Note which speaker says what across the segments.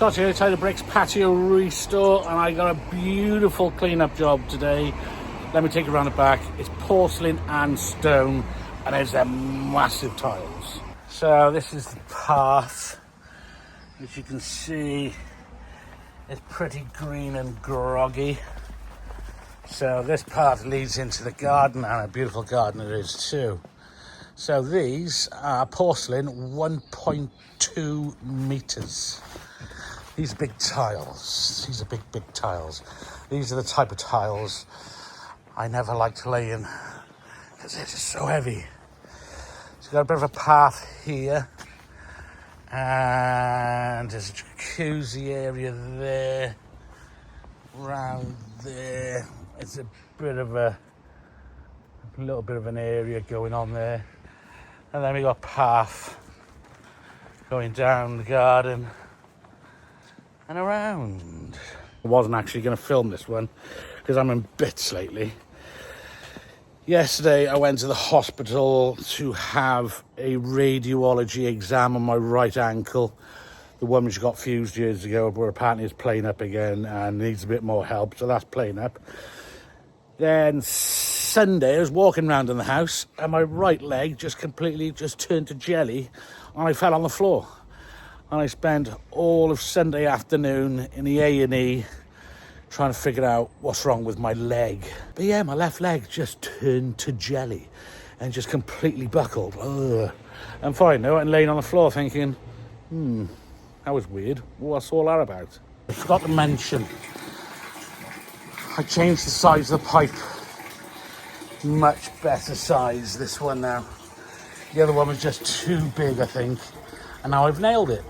Speaker 1: Scott here, Tyler Bricks Patio Restore, and I got a beautiful clean-up job today. Let me take you around the back. It's porcelain and stone, and there's them massive tiles. So this is the path. As you can see, it's pretty green and groggy. So this path leads into the garden, and a beautiful garden it is too. So these are porcelain, 1.2 meters. These are big tiles. These are big tiles. These are the type of tiles I never like to lay in because they're just so heavy. So you've got a bit of a path here, and there's a jacuzzi area there, round there. It's a little bit of an area going on there. And then we got path going down the garden and around. I wasn't actually going to film this one because I'm in bits lately. Yesterday I went to the hospital to have a radiology exam on my right ankle. The one which got fused years ago, but apparently it's playing up again and needs a bit more help, so that's playing up. Then Sunday I was walking around in the house and my right leg just completely turned to jelly and I fell on the floor. And I spent all of Sunday afternoon in the A&E trying to figure out what's wrong with my leg. But yeah, my left leg just turned to jelly and just completely buckled. Ugh. And before I know it, I'm laying on the floor thinking, that was weird. What's all that about? I forgot to mention, I changed the size of the pipe. Much better size, this one now. The other one was just too big, I think. And now I've nailed it.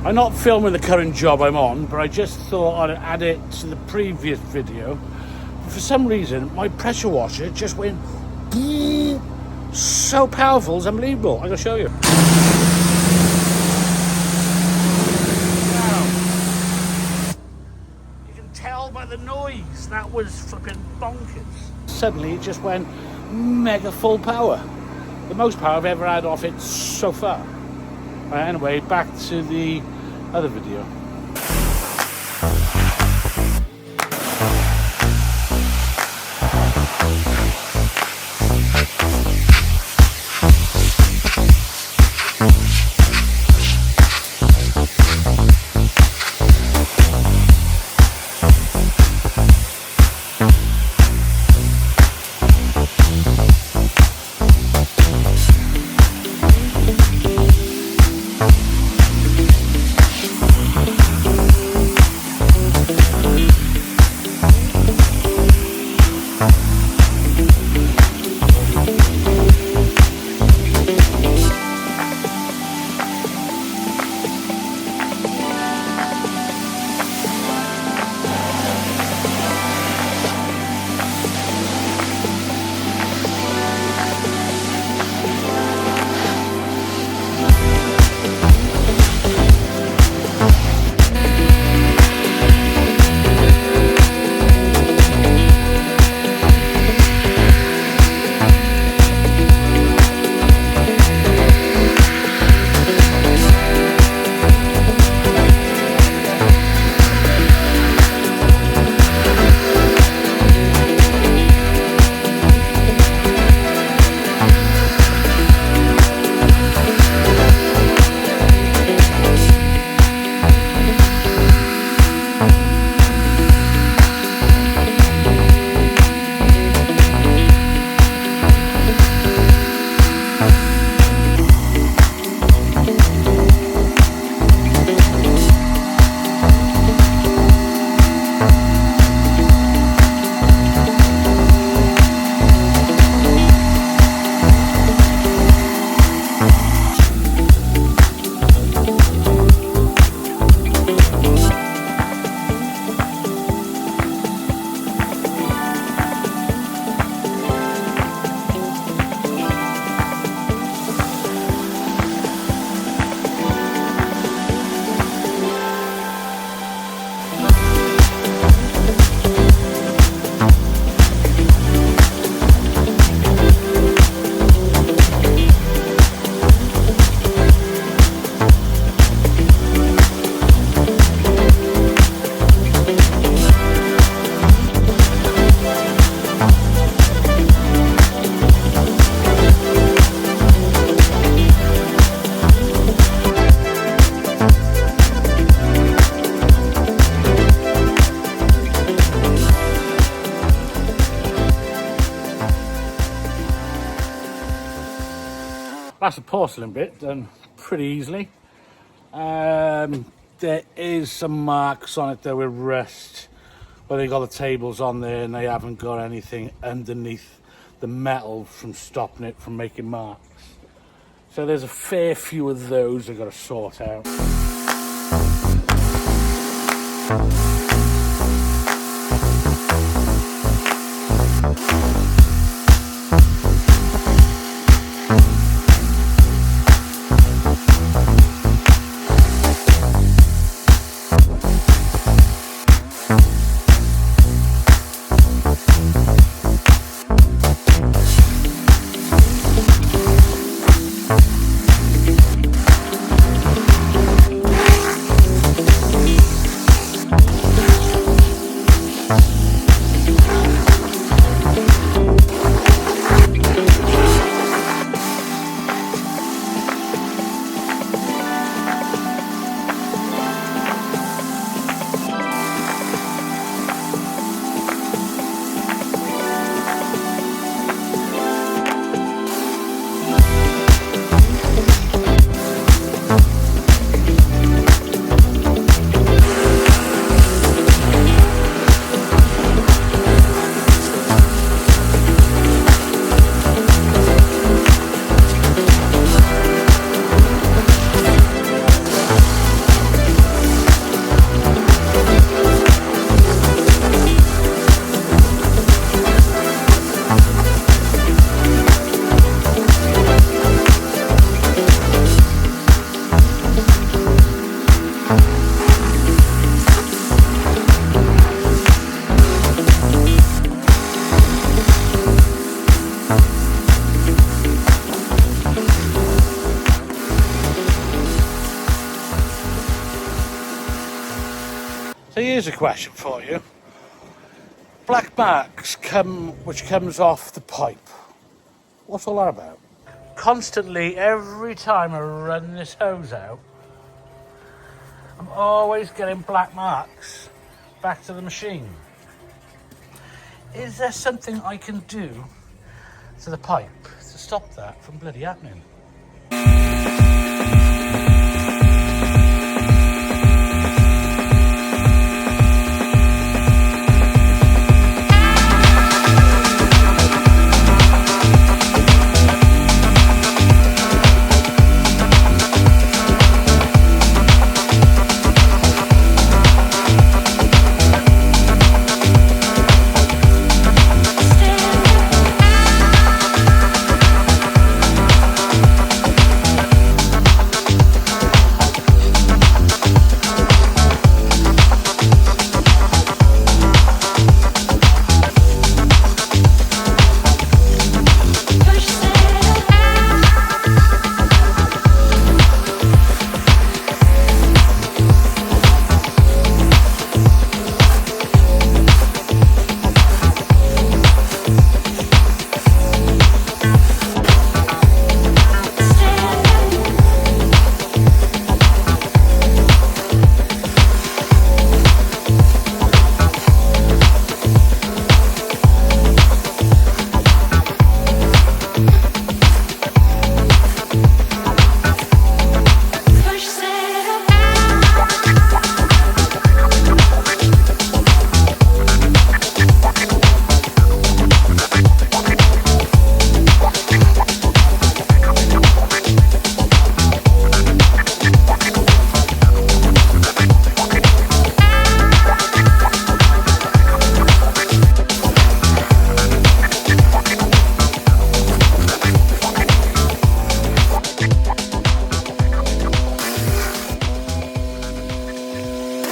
Speaker 1: I'm not filming the current job I'm on, but I just thought I'd add it to the previous video. For some reason, my pressure washer just went so powerful, it's unbelievable. I'm going to show you. Now, you can tell by the noise, that was flipping bonkers. Suddenly, it just went mega full power. The most power I've ever had off it so far. Anyway, back to the other video. that's the porcelain bit done pretty easily. There is some marks on it though with rust, where they got the tables on there and they haven't got anything underneath the metal from stopping it from making marks. So there's a fair few of those I've got to sort out. So here's a question for you. Black marks which comes off the pipe. What's all that about? Constantly, every time I run this hose out, I'm always getting black marks back to the machine. Is there something I can do to the pipe to stop that from bloody happening?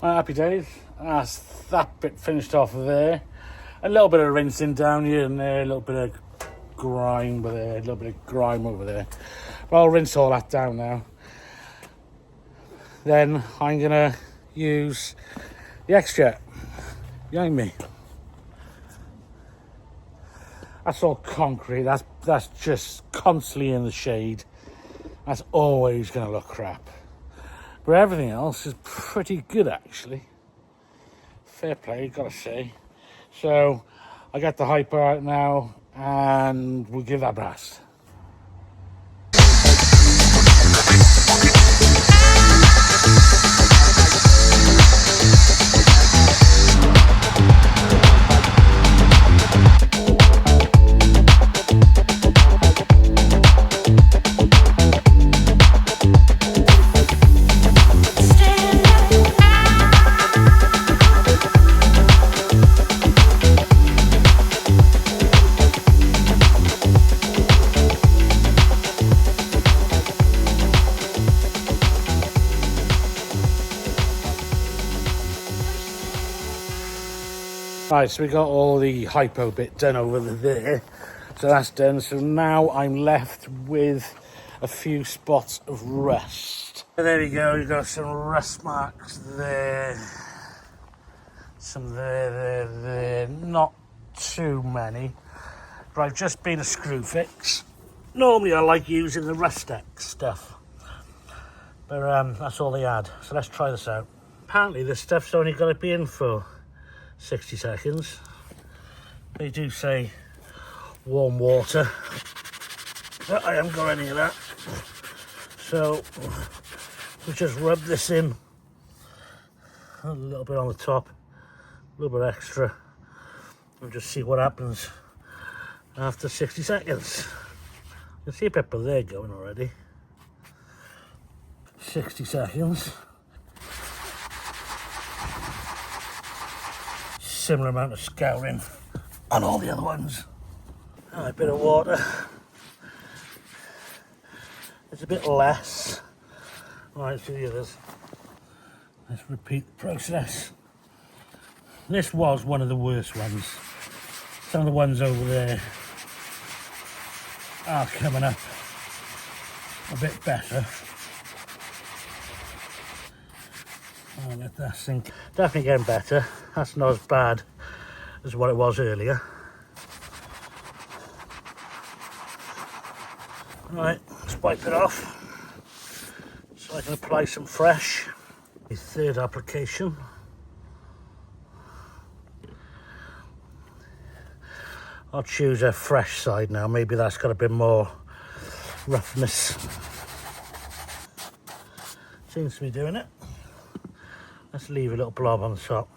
Speaker 1: Happy days. That's that bit finished off of there. A little bit of rinsing down here and there, a little bit of grime over there, a little bit of grime over there. But I'll rinse all that down now. Then I'm gonna use the extra behind me. That's all concrete. That's just constantly in the shade. That's always gonna look crap. But everything else is pretty good, actually. Fair play, gotta say. So I got the hyper out now, and we'll give that a blast. Right, so we got all the hypo bit done over there. So that's done. So now I'm left with a few spots of rust. So there we go, you've got some rust marks there. Some there. Not too many. But I've just been a screw fix. Normally I like using the Rustex stuff. But that's all they had. So let's try this out. Apparently this stuff's only got to be in for 60 seconds. They do say warm water, but I haven't got any of that. So we just rub this in a little bit on the top, a little bit extra, and just see what happens after 60 seconds. You can see a pepper there going already. 60 seconds. Similar amount of scouring on all the other ones. A bit of water. It's a bit less. Right, so the others. Let's repeat the process. This was one of the worst ones. Some of the ones over there are coming up a bit better. I'll let that sink. Definitely getting better. That's not as bad as what it was earlier. Right, let's wipe it off so I can apply some fresh. The third application. I'll choose a fresh side now. Maybe that's got a bit more roughness. Seems to be doing it. Let's leave a little blob on the top.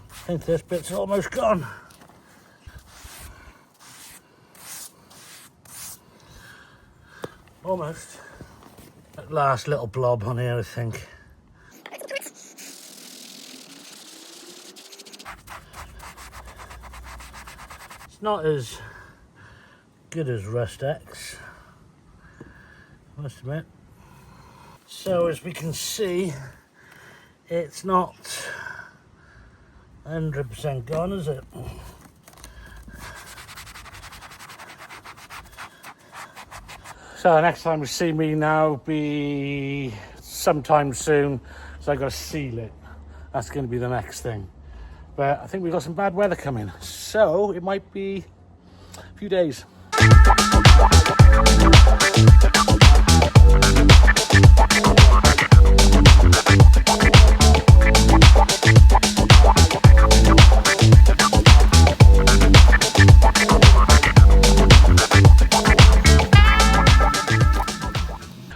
Speaker 1: I think this bit's almost gone. Almost. That last little blob on here, I think. It's not as good as Rustex, I must admit. So as we can see, it's not 100% gone, is it? So next time you see me now be sometime soon, so I've got to seal it. That's going to be the next thing. But I think we've got some bad weather coming, so it might be a few days.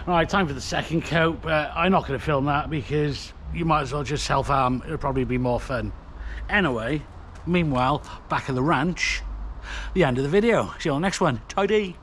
Speaker 1: Right, time for the second coat, but I'm not going to film that because you might as well just self-harm. It'll probably be more fun. Anyway, meanwhile, back at the ranch, the end of the video. See you on the next one. Tidy.